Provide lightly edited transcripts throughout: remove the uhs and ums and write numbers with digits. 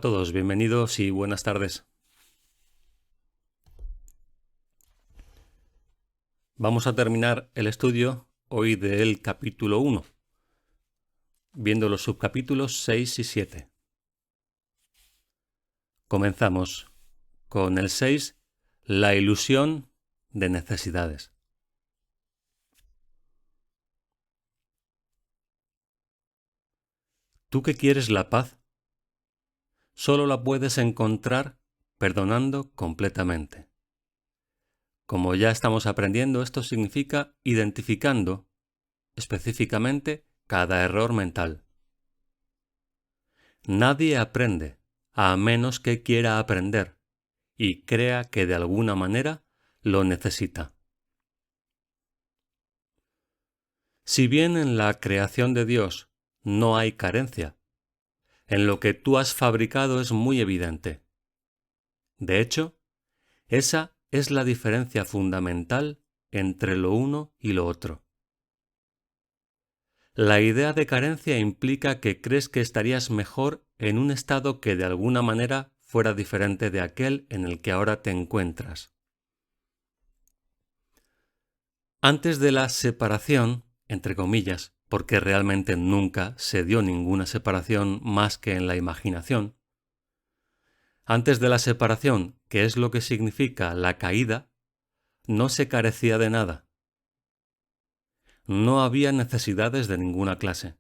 Hola a todos, bienvenidos y buenas tardes. Vamos a terminar el estudio hoy del capítulo 1, viendo los subcapítulos 6 y 7. Comenzamos con el 6, la ilusión de necesidades. ¿Tú que quieres la paz? Solo la puedes encontrar perdonando completamente. Como ya estamos aprendiendo, esto significa identificando específicamente cada error mental. Nadie aprende a menos que quiera aprender y crea que de alguna manera lo necesita. Si bien en la creación de Dios no hay carencia, en lo que tú has fabricado es muy evidente. De hecho, esa es la diferencia fundamental entre lo uno y lo otro. La idea de carencia implica que crees que estarías mejor en un estado que de alguna manera fuera diferente de aquel en el que ahora te encuentras. Antes de la separación, entre comillas, porque realmente nunca se dio ninguna separación más que en la imaginación, antes de la separación, que es lo que significa la caída, no se carecía de nada. No había necesidades de ninguna clase.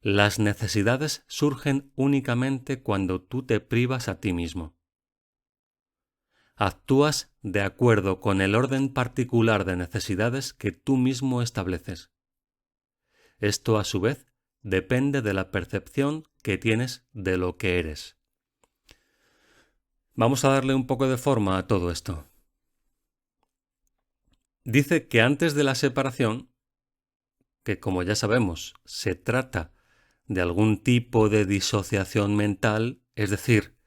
Las necesidades surgen únicamente cuando tú te privas a ti mismo. Actúas de acuerdo con el orden particular de necesidades que tú mismo estableces. Esto, a su vez, depende de la percepción que tienes de lo que eres. Vamos a darle un poco de forma a todo esto. Dice que antes de la separación, que como ya sabemos, se trata de algún tipo de disociación mental, es decir,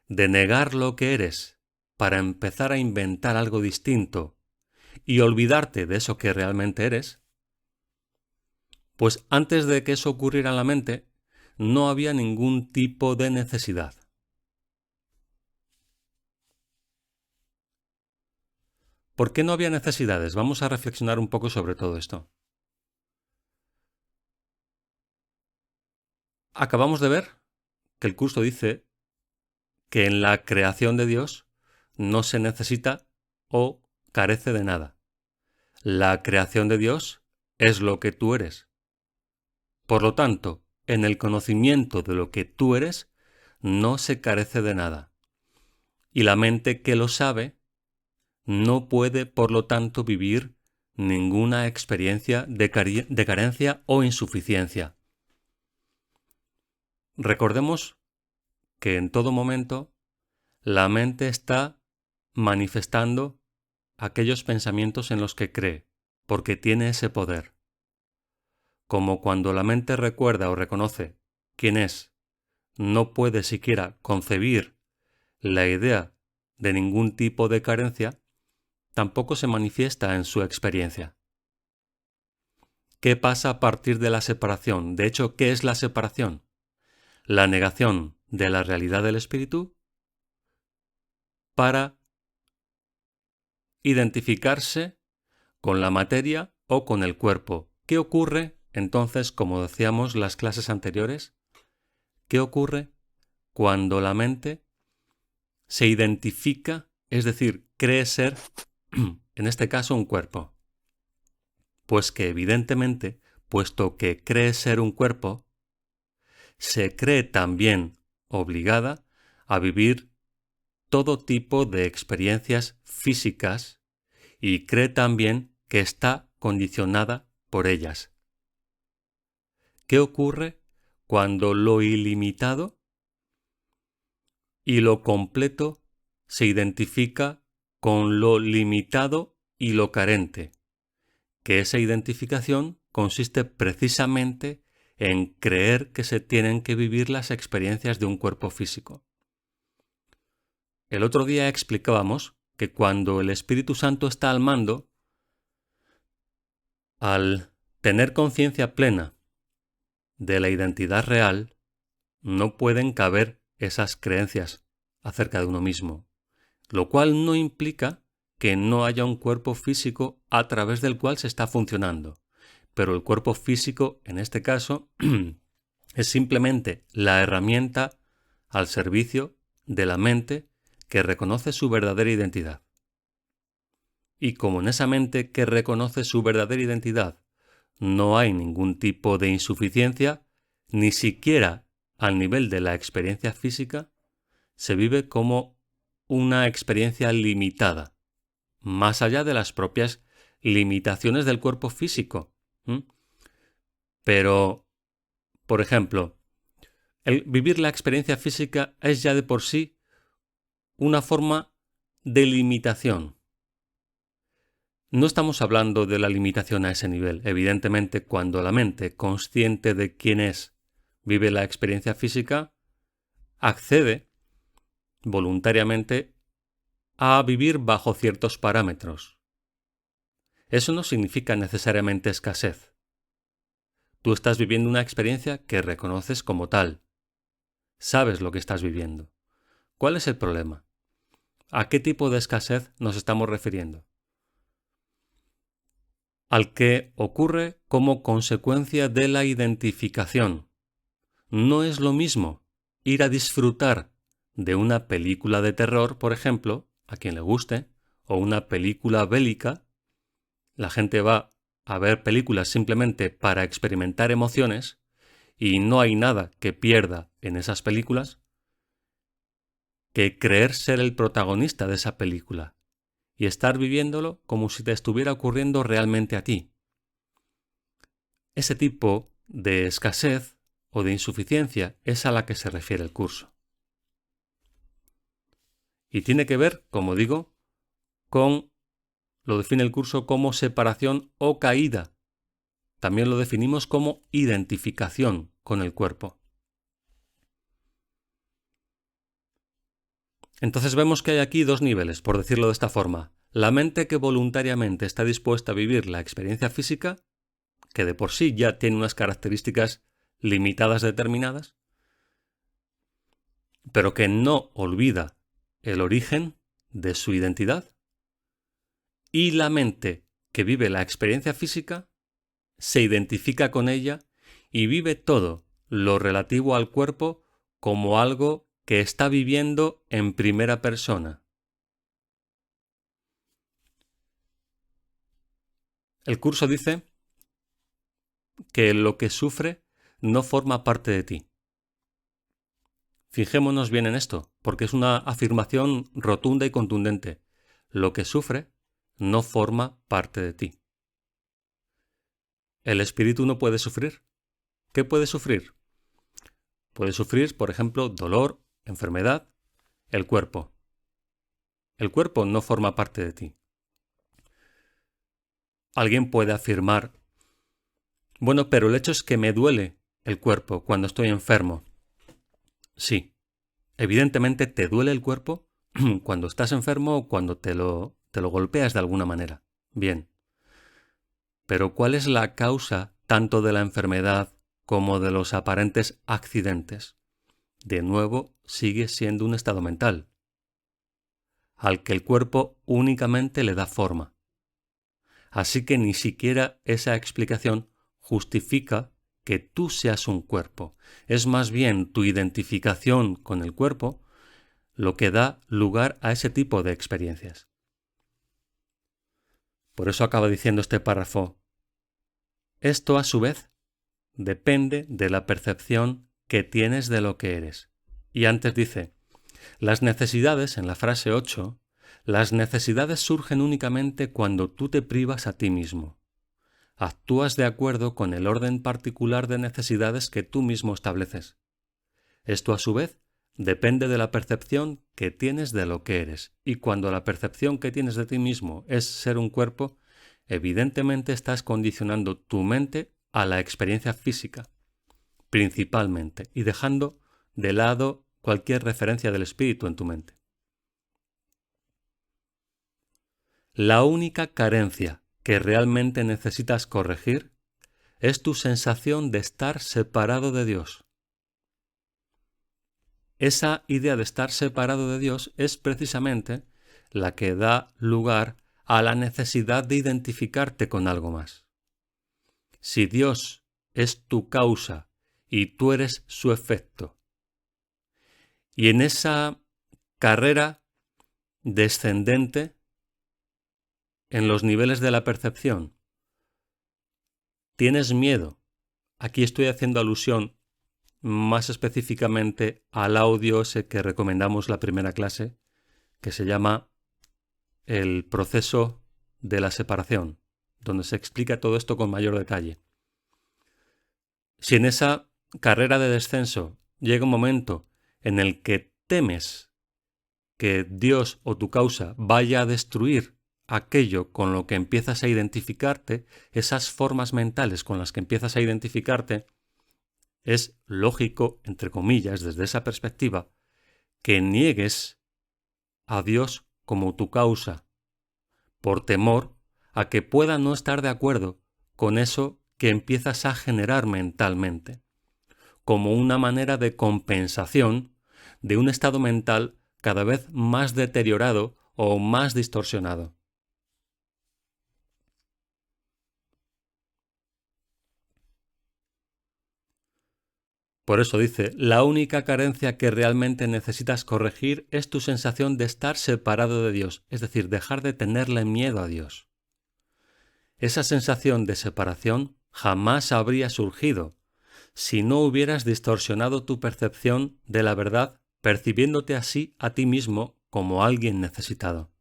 de negar lo que eres para empezar a inventar algo distinto y olvidarte de eso que realmente eres, pues antes de que eso ocurriera en la mente, no había ningún tipo de necesidad. ¿Por qué no había necesidades? Vamos a reflexionar un poco sobre todo esto. Acabamos de ver que el curso dice que en la creación de Dios no se necesita o carece de nada. La creación de Dios es lo que tú eres. Por lo tanto, en el conocimiento de lo que tú eres, no se carece de nada. Y la mente que lo sabe no puede, por lo tanto, vivir ninguna experiencia de carencia o insuficiencia. Recordemos que en todo momento la mente está manifestando aquellos pensamientos en los que cree, porque tiene ese poder. Como cuando la mente recuerda o reconoce quién es, no puede siquiera concebir la idea de ningún tipo de carencia, tampoco se manifiesta en su experiencia. ¿Qué pasa a partir de la separación? De hecho, ¿qué es la separación? La negación de la realidad del espíritu para identificarse con la materia o con el cuerpo. ¿Qué ocurre entonces, como decíamos las clases anteriores? ¿Qué ocurre cuando la mente se identifica, es decir, cree ser, en este caso, un cuerpo? Pues que evidentemente, puesto que cree ser un cuerpo, se cree también obligada a vivir todo tipo de experiencias físicas y cree también que está condicionada por ellas. ¿Qué ocurre cuando lo ilimitado y lo completo se identifica con lo limitado y lo carente? Que esa identificación consiste precisamente en creer que se tienen que vivir las experiencias de un cuerpo físico. El otro día explicábamos que cuando el Espíritu Santo está al mando, al tener conciencia plena de la identidad real, no pueden caber esas creencias acerca de uno mismo, lo cual no implica que no haya un cuerpo físico a través del cual se está funcionando. Pero el cuerpo físico, en este caso, es simplemente la herramienta al servicio de la mente que reconoce su verdadera identidad. Y como en esa mente que reconoce su verdadera identidad no hay ningún tipo de insuficiencia, ni siquiera al nivel de la experiencia física, se vive como una experiencia limitada, más allá de las propias limitaciones del cuerpo físico. Pero, por ejemplo, el vivir la experiencia física es ya de por sí una forma de limitación. No estamos hablando de la limitación a ese nivel. Evidentemente, cuando la mente, consciente de quién es, vive la experiencia física, accede voluntariamente a vivir bajo ciertos parámetros. Eso no significa necesariamente escasez. Tú estás viviendo una experiencia que reconoces como tal. Sabes lo que estás viviendo. ¿Cuál es el problema? ¿A qué tipo de escasez nos estamos refiriendo? Al que ocurre como consecuencia de la identificación. No es lo mismo ir a disfrutar de una película de terror, por ejemplo, a quien le guste, o una película bélica. La gente va a ver películas simplemente para experimentar emociones y no hay nada que pierda en esas películas que creer ser el protagonista de esa película y estar viviéndolo como si te estuviera ocurriendo realmente a ti. Ese tipo de escasez o de insuficiencia es a la que se refiere el curso. Y tiene que ver, como digo, lo define el curso como separación o caída. También lo definimos como identificación con el cuerpo. Entonces vemos que hay aquí dos niveles, por decirlo de esta forma. La mente que voluntariamente está dispuesta a vivir la experiencia física, que de por sí ya tiene unas características limitadas determinadas, pero que no olvida el origen de su identidad. Y la mente que vive la experiencia física se identifica con ella y vive todo lo relativo al cuerpo como algo que está viviendo en primera persona. El curso dice que lo que sufre no forma parte de ti. Fijémonos bien en esto, porque es una afirmación rotunda y contundente. Lo que sufre no forma parte de ti. ¿El espíritu no puede sufrir? ¿Qué puede sufrir? Puede sufrir, por ejemplo, dolor, enfermedad, el cuerpo. El cuerpo no forma parte de ti. Alguien puede afirmar, bueno, pero el hecho es que me duele el cuerpo cuando estoy enfermo. Sí, evidentemente te duele el cuerpo cuando estás enfermo o cuando te lo golpeas de alguna manera. Bien. Pero ¿cuál es la causa tanto de la enfermedad como de los aparentes accidentes? De nuevo, sigue siendo un estado mental, al que el cuerpo únicamente le da forma. Así que ni siquiera esa explicación justifica que tú seas un cuerpo. Es más bien tu identificación con el cuerpo lo que da lugar a ese tipo de experiencias. Por eso acaba diciendo este párrafo. Esto, a su vez, depende de la percepción que tienes de lo que eres. Y antes dice, las necesidades, en la frase 8, las necesidades surgen únicamente cuando tú te privas a ti mismo. Actúas de acuerdo con el orden particular de necesidades que tú mismo estableces. Esto, a su vez, depende de la percepción que tienes de lo que eres. Y cuando la percepción que tienes de ti mismo es ser un cuerpo, evidentemente estás condicionando tu mente a la experiencia física, principalmente, y dejando de lado cualquier referencia del espíritu en tu mente. La única carencia que realmente necesitas corregir es tu sensación de estar separado de Dios. esa idea de estar separado de Dios es precisamente la que da lugar a la necesidad de identificarte con algo más. Si Dios es tu causa y tú eres su efecto, y en esa carrera descendente en los niveles de la percepción tienes miedo, aquí estoy haciendo alusión más específicamente al audio ese que recomendamos la primera clase, que se llama el proceso de la separación, donde se explica todo esto con mayor detalle. Si en esa carrera de descenso llega un momento en el que temes que Dios o tu causa vaya a destruir aquello con lo que empiezas a identificarte, esas formas mentales con las que empiezas a identificarte, es lógico, entre comillas, desde esa perspectiva, que niegues a Dios como tu causa, por temor a que pueda no estar de acuerdo con eso que empiezas a generar mentalmente, como una manera de compensación de un estado mental cada vez más deteriorado o más distorsionado. Por eso dice, la única carencia que realmente necesitas corregir es tu sensación de estar separado de Dios, es decir, dejar de tenerle miedo a Dios. Esa sensación de separación jamás habría surgido si no hubieras distorsionado tu percepción de la verdad, percibiéndote así a ti mismo como alguien necesitado.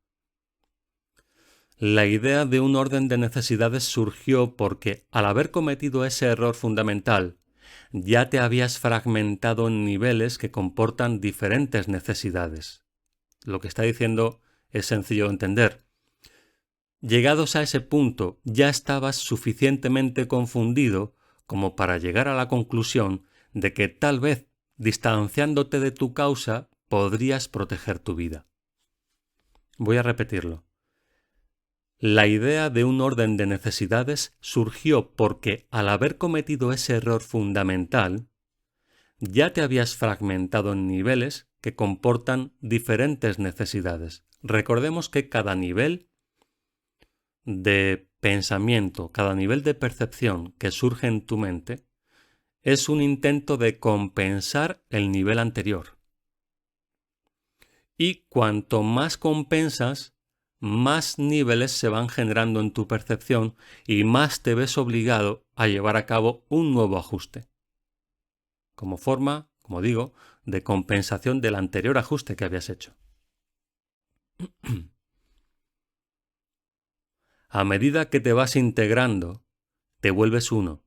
La idea de un orden de necesidades surgió porque, al haber cometido ese error fundamental, ya te habías fragmentado en niveles que comportan diferentes necesidades. Lo que está diciendo es sencillo de entender. Llegados a ese punto, ya estabas suficientemente confundido como para llegar a la conclusión de que tal vez, distanciándote de tu causa, podrías proteger tu vida. Voy a repetirlo. La idea de un orden de necesidades surgió porque, al haber cometido ese error fundamental, ya te habías fragmentado en niveles que comportan diferentes necesidades. Recordemos que cada nivel de pensamiento, cada nivel de percepción que surge en tu mente es un intento de compensar el nivel anterior. Y cuanto más compensas, más niveles se van generando en tu percepción y más te ves obligado a llevar a cabo un nuevo ajuste. Como forma, como digo, de compensación del anterior ajuste que habías hecho. A medida que te vas integrando, te vuelves uno,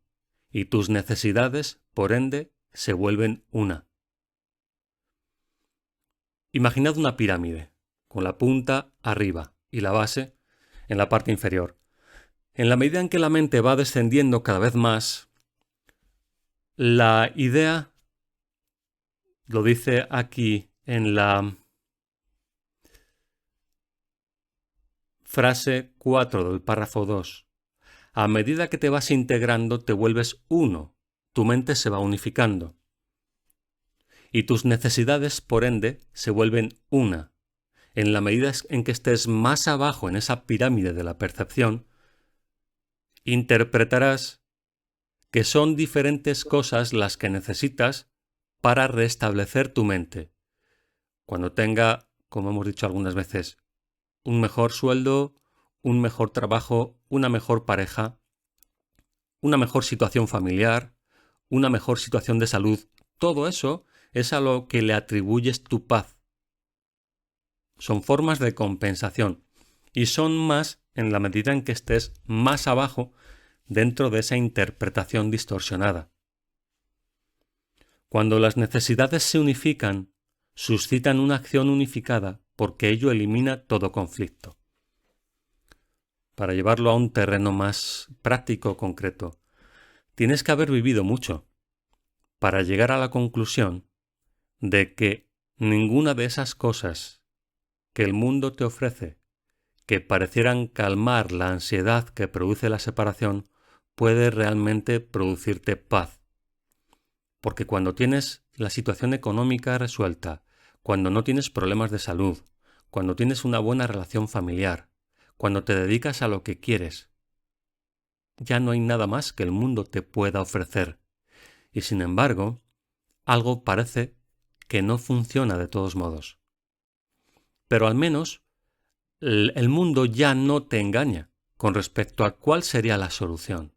y tus necesidades, por ende, se vuelven una. Imaginad una pirámide, con la punta arriba y la base en la parte inferior. En la medida en que la mente va descendiendo cada vez más, la idea, lo dice aquí en la frase 4 del párrafo 2, a medida que te vas integrando te vuelves uno, tu mente se va unificando. Y tus necesidades, por ende, se vuelven una. En la medida en que estés más abajo en esa pirámide de la percepción, interpretarás que son diferentes cosas las que necesitas para restablecer tu mente. Cuando tenga, como hemos dicho algunas veces, un mejor sueldo, un mejor trabajo, una mejor pareja, una mejor situación familiar, una mejor situación de salud, todo eso es a lo que le atribuyes tu paz. Son formas de compensación y son más en la medida en que estés más abajo dentro de esa interpretación distorsionada. Cuando las necesidades se unifican, suscitan una acción unificada porque ello elimina todo conflicto. Para llevarlo a un terreno más práctico, concreto, tienes que haber vivido mucho para llegar a la conclusión de que ninguna de esas cosas que el mundo te ofrece, que parecieran calmar la ansiedad que produce la separación, puede realmente producirte paz. Porque cuando tienes la situación económica resuelta, cuando no tienes problemas de salud, cuando tienes una buena relación familiar, cuando te dedicas a lo que quieres, ya no hay nada más que el mundo te pueda ofrecer. Y sin embargo, algo parece que no funciona de todos modos. Pero al menos el mundo ya no te engaña con respecto a cuál sería la solución.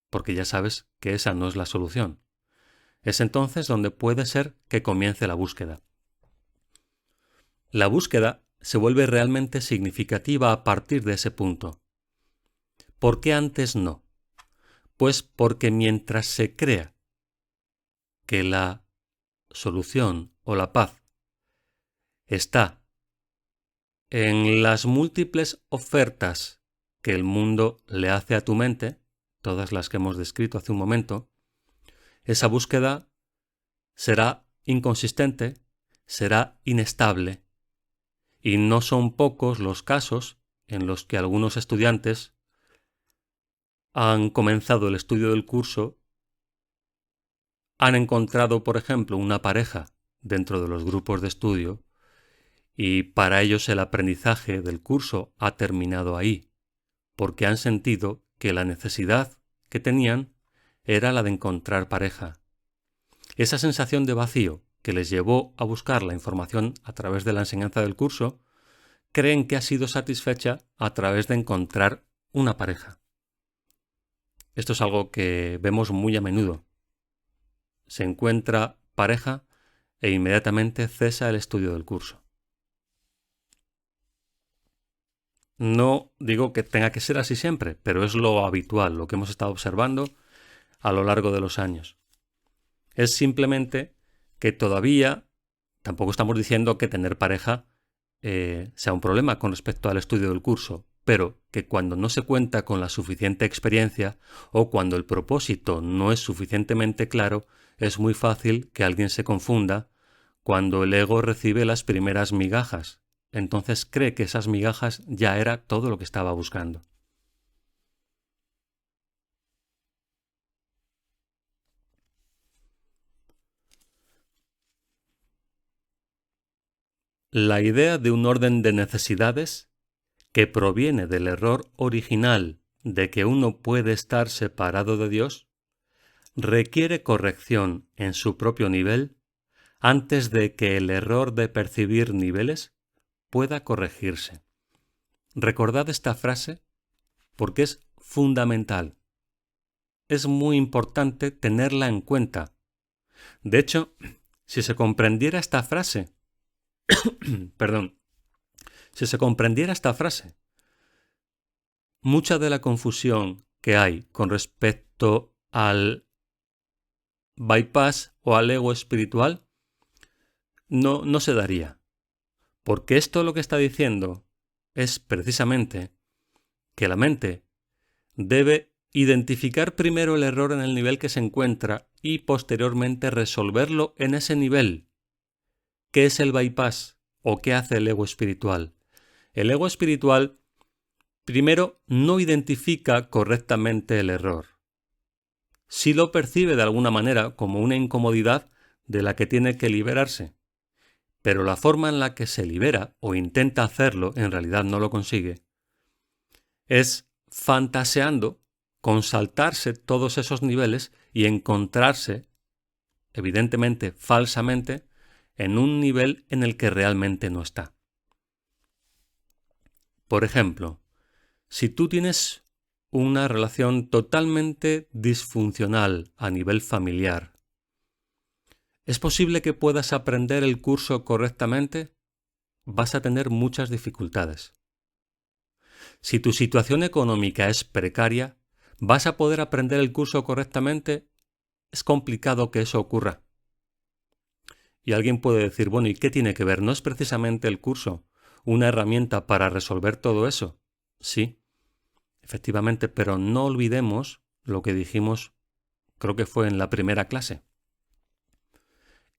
Porque ya sabes que esa no es la solución. Es entonces donde puede ser que comience la búsqueda. La búsqueda se vuelve realmente significativa a partir de ese punto. ¿Por qué antes no? Pues porque mientras se crea que la solución o la paz está en las múltiples ofertas que el mundo le hace a tu mente, todas las que hemos descrito hace un momento, esa búsqueda será inconsistente, será inestable, y no son pocos los casos en los que algunos estudiantes han comenzado el estudio del curso, han encontrado, por ejemplo, una pareja dentro de los grupos de estudio, y para ellos el aprendizaje del curso ha terminado ahí, porque han sentido que la necesidad que tenían era la de encontrar pareja. Esa sensación de vacío que les llevó a buscar la información a través de la enseñanza del curso, creen que ha sido satisfecha a través de encontrar una pareja. Esto es algo que vemos muy a menudo. Se encuentra pareja e inmediatamente cesa el estudio del curso. No digo que tenga que ser así siempre, pero es lo habitual, lo que hemos estado observando a lo largo de los años. Es simplemente que todavía tampoco estamos diciendo que tener pareja sea un problema con respecto al estudio del curso, pero que cuando no se cuenta con la suficiente experiencia o cuando el propósito no es suficientemente claro, es muy fácil que alguien se confunda cuando el ego recibe las primeras migajas. Entonces cree que esas migajas ya era todo lo que estaba buscando. La idea de un orden de necesidades que proviene del error original de que uno puede estar separado de Dios requiere corrección en su propio nivel antes de que el error de percibir niveles pueda corregirse. Recordad esta frase porque es fundamental. Es muy importante tenerla en cuenta. De hecho, si se comprendiera esta frase, mucha de la confusión que hay con respecto al bypass o al ego espiritual no se daría. Porque esto lo que está diciendo es precisamente que la mente debe identificar primero el error en el nivel que se encuentra y posteriormente resolverlo en ese nivel. ¿Qué es el bypass o qué hace el ego espiritual? El ego espiritual primero no identifica correctamente el error. Sí lo percibe de alguna manera como una incomodidad de la que tiene que liberarse, pero la forma en la que se libera o intenta hacerlo, en realidad no lo consigue, es fantaseando con saltarse todos esos niveles y encontrarse, evidentemente falsamente, en un nivel en el que realmente no está. Por ejemplo, si tú tienes una relación totalmente disfuncional a nivel familiar, ¿es posible que puedas aprender el curso correctamente? Vas a tener muchas dificultades. Si tu situación económica es precaria, ¿vas a poder aprender el curso correctamente? Es complicado que eso ocurra. Y alguien puede decir, bueno, ¿y qué tiene que ver? ¿No es precisamente el curso una herramienta para resolver todo eso? Sí, efectivamente, pero no olvidemos lo que dijimos, creo que fue en la primera clase.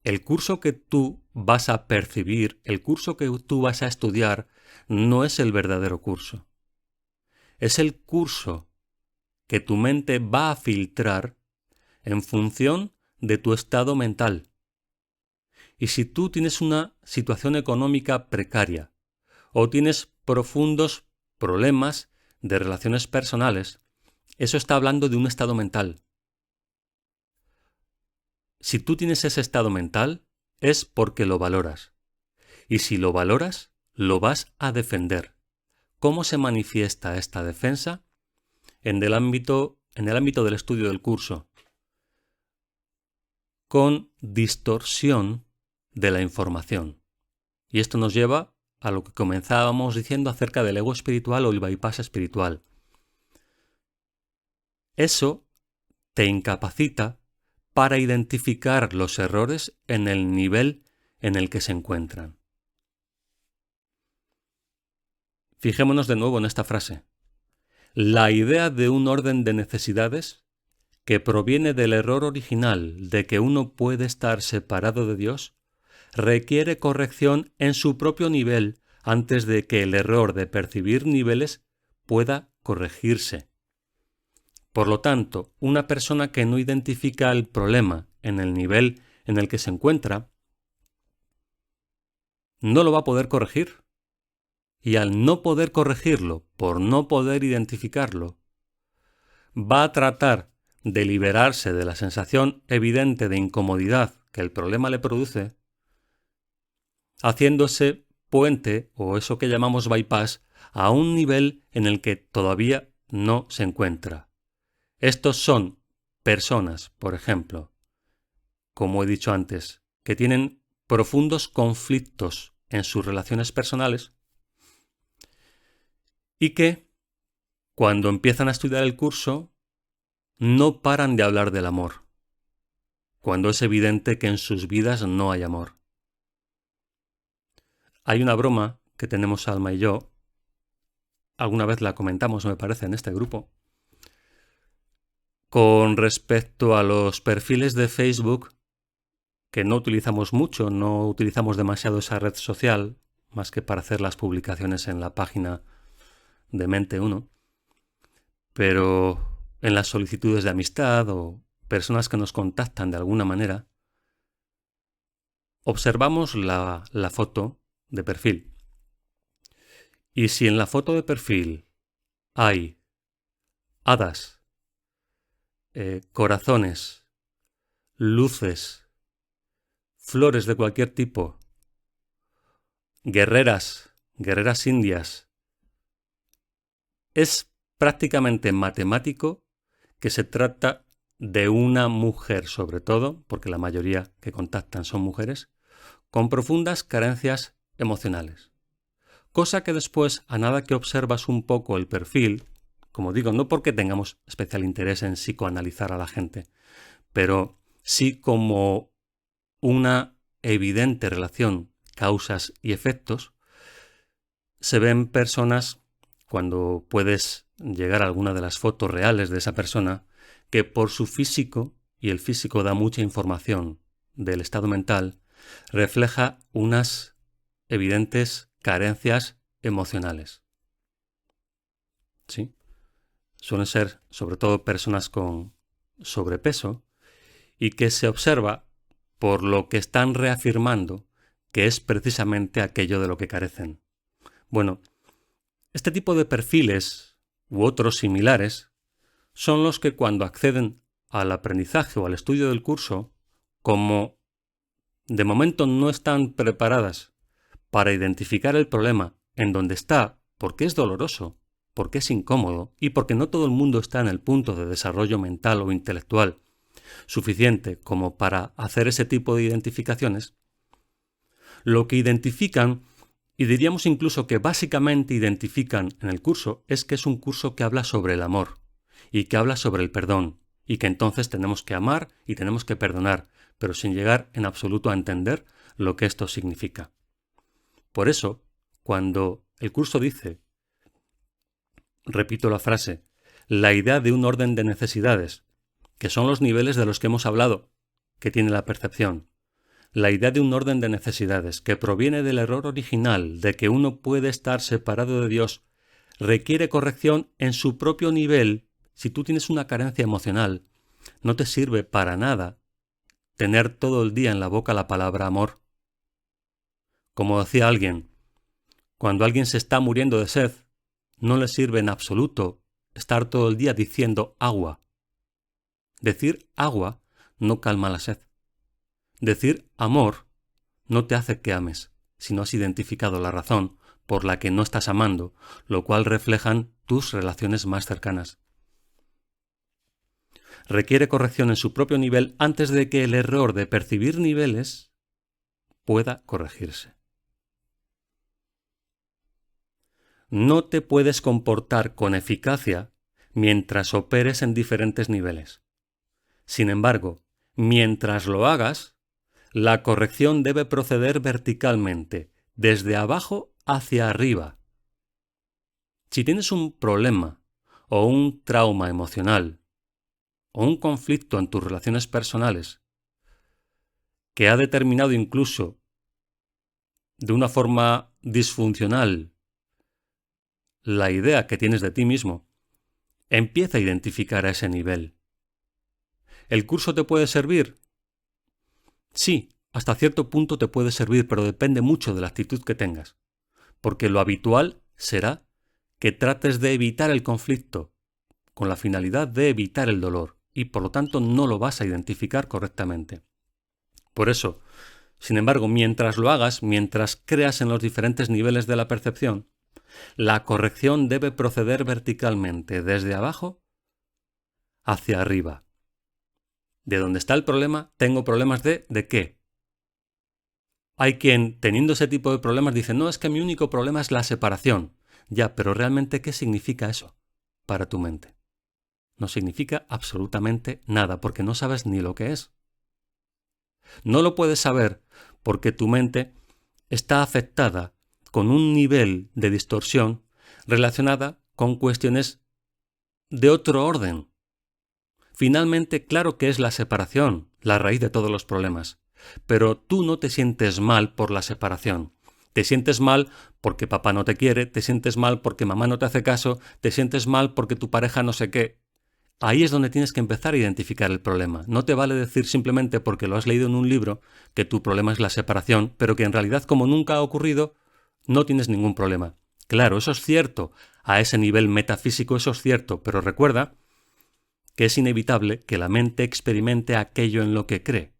El curso que tú vas a percibir, el curso que tú vas a estudiar, no es el verdadero curso. Es el curso que tu mente va a filtrar en función de tu estado mental. Y si tú tienes una situación económica precaria o tienes profundos problemas de relaciones personales, eso está hablando de un estado mental. Si tú tienes ese estado mental, es porque lo valoras. Y si lo valoras, lo vas a defender. ¿Cómo se manifiesta esta defensa? En el ámbito del estudio del curso. Con distorsión de la información. Y esto nos lleva a lo que comenzábamos diciendo acerca del ego espiritual o el bypass espiritual. Eso te incapacita para identificar los errores en el nivel en el que se encuentran. Fijémonos de nuevo en esta frase. La idea de un orden de necesidades que proviene del error original de que uno puede estar separado de Dios requiere corrección en su propio nivel antes de que el error de percibir niveles pueda corregirse. Por lo tanto, una persona que no identifica el problema en el nivel en el que se encuentra, no lo va a poder corregir. Y al no poder corregirlo, por no poder identificarlo, va a tratar de liberarse de la sensación evidente de incomodidad que el problema le produce, haciéndose puente, o eso que llamamos bypass, a un nivel en el que todavía no se encuentra. Estos son personas, por ejemplo, como he dicho antes, que tienen profundos conflictos en sus relaciones personales y que, cuando empiezan a estudiar el curso, no paran de hablar del amor, cuando es evidente que en sus vidas no hay amor. Hay una broma que tenemos Alma y yo, alguna vez la comentamos, me parece, en este grupo, con respecto a los perfiles de Facebook, que no utilizamos mucho, no utilizamos demasiado esa red social, más que para hacer las publicaciones en la página de Mente 1, pero en las solicitudes de amistad o personas que nos contactan de alguna manera, observamos la foto de perfil. Y si en la foto de perfil hay hadas, corazones, luces, flores de cualquier tipo, guerreras indias, es prácticamente matemático que se trata de una mujer, sobre todo, porque la mayoría que contactan son mujeres, con profundas carencias emocionales. Cosa que después, a nada que observas un poco el perfil, como digo, no porque tengamos especial interés en psicoanalizar a la gente, pero sí como una evidente relación causas y efectos, se ven personas, cuando puedes llegar a alguna de las fotos reales de esa persona, que por su físico, y el físico da mucha información del estado mental, refleja unas evidentes carencias emocionales. ¿Sí? Suelen ser sobre todo personas con sobrepeso y que se observa por lo que están reafirmando que es precisamente aquello de lo que carecen. Bueno, este tipo de perfiles u otros similares son los que cuando acceden al aprendizaje o al estudio del curso, como de momento no están preparadas para identificar el problema en donde está, porque es doloroso, porque es incómodo y porque no todo el mundo está en el punto de desarrollo mental o intelectual suficiente como para hacer ese tipo de identificaciones, lo que identifican, y diríamos incluso que básicamente identifican en el curso, es que es un curso que habla sobre el amor y que habla sobre el perdón, y que entonces tenemos que amar y tenemos que perdonar, pero sin llegar en absoluto a entender lo que esto significa. Por eso, cuando el curso dice, repito la frase, la idea de un orden de necesidades, que son los niveles de los que hemos hablado, que tiene la percepción, la idea de un orden de necesidades que proviene del error original de que uno puede estar separado de Dios, requiere corrección en su propio nivel. Si tú tienes una carencia emocional, no te sirve para nada tener todo el día en la boca la palabra amor. Como decía alguien, cuando alguien se está muriendo de sed, no le sirve en absoluto estar todo el día diciendo agua. Decir agua no calma la sed. Decir amor no te hace que ames, si no has identificado la razón por la que no estás amando, lo cual reflejan tus relaciones más cercanas. Requiere corrección en su propio nivel antes de que el error de percibir niveles pueda corregirse. No te puedes comportar con eficacia mientras operes en diferentes niveles. Sin embargo, mientras lo hagas, la corrección debe proceder verticalmente, desde abajo hacia arriba. Si tienes un problema o un trauma emocional o un conflicto en tus relaciones personales que ha determinado incluso de una forma disfuncional la idea que tienes de ti mismo, empieza a identificar a ese nivel. ¿El curso te puede servir? Sí, hasta cierto punto te puede servir, pero depende mucho de la actitud que tengas, porque lo habitual será que trates de evitar el conflicto, con la finalidad de evitar el dolor, y por lo tanto no lo vas a identificar correctamente. Por eso, sin embargo, mientras lo hagas, mientras creas en los diferentes niveles de la percepción, la corrección debe proceder verticalmente, desde abajo hacia arriba. De donde está el problema, tengo problemas ¿de qué? Hay quien, teniendo ese tipo de problemas, dice, no, es que mi único problema es la separación. Ya, pero realmente, ¿qué significa eso para tu mente? No significa absolutamente nada, porque no sabes ni lo que es. No lo puedes saber porque tu mente está afectada con un nivel de distorsión relacionada con cuestiones de otro orden. Finalmente, claro que es la separación la raíz de todos los problemas, pero tú no te sientes mal por la separación. Te sientes mal porque papá no te quiere, te sientes mal porque mamá no te hace caso, te sientes mal porque tu pareja no sé qué. Ahí es donde tienes que empezar a identificar el problema. No te vale decir simplemente porque lo has leído en un libro que tu problema es la separación, pero que en realidad, como nunca ha ocurrido, no tienes ningún problema. Claro, eso es cierto. A ese nivel metafísico eso es cierto, pero recuerda que es inevitable que la mente experimente aquello en lo que cree.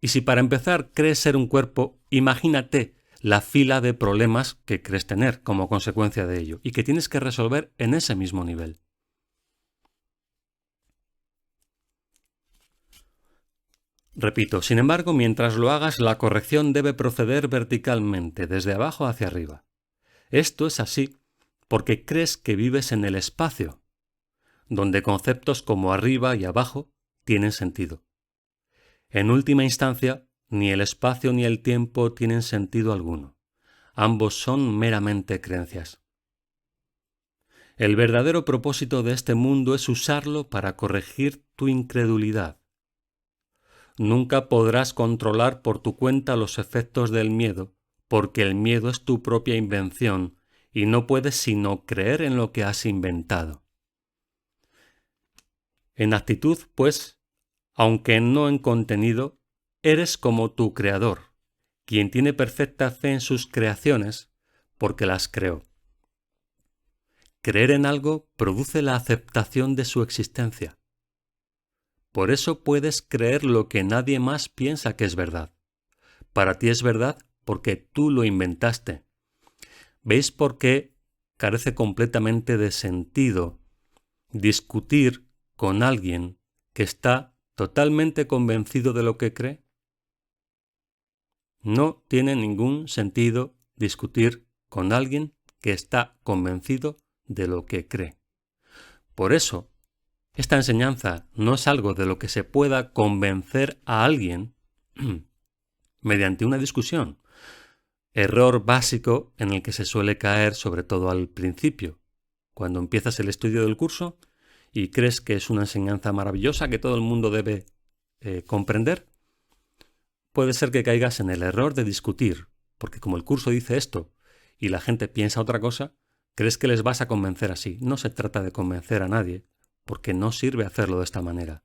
Y si para empezar crees ser un cuerpo, imagínate la fila de problemas que crees tener como consecuencia de ello y que tienes que resolver en ese mismo nivel. Repito, sin embargo, mientras lo hagas, la corrección debe proceder verticalmente, desde abajo hacia arriba. Esto es así porque crees que vives en el espacio, donde conceptos como arriba y abajo tienen sentido. En última instancia, ni el espacio ni el tiempo tienen sentido alguno. Ambos son meramente creencias. El verdadero propósito de este mundo es usarlo para corregir tu incredulidad. Nunca podrás controlar por tu cuenta los efectos del miedo, porque el miedo es tu propia invención y no puedes sino creer en lo que has inventado. En actitud, pues, aunque no en contenido, eres como tu creador, quien tiene perfecta fe en sus creaciones porque las creó. Creer en algo produce la aceptación de su existencia. Por eso puedes creer lo que nadie más piensa que es verdad. Para ti es verdad porque tú lo inventaste. ¿Veis por qué carece completamente de sentido discutir con alguien que está totalmente convencido de lo que cree? No tiene ningún sentido discutir con alguien que está convencido de lo que cree. Por eso, esta enseñanza no es algo de lo que se pueda convencer a alguien mediante una discusión. Error básico en el que se suele caer, sobre todo al principio, cuando empiezas el estudio del curso y crees que es una enseñanza maravillosa que todo el mundo debe comprender. Puede ser que caigas en el error de discutir, porque como el curso dice esto y la gente piensa otra cosa, crees que les vas a convencer así. No se trata de convencer a nadie, porque no sirve hacerlo de esta manera.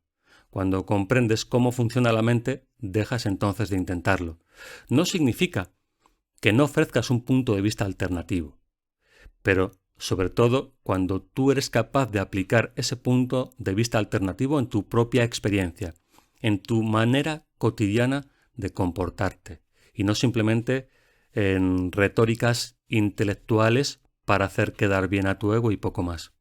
Cuando comprendes cómo funciona la mente, dejas entonces de intentarlo. No significa que no ofrezcas un punto de vista alternativo, pero sobre todo cuando tú eres capaz de aplicar ese punto de vista alternativo en tu propia experiencia, en tu manera cotidiana de comportarte, y no simplemente en retóricas intelectuales para hacer quedar bien a tu ego y poco más.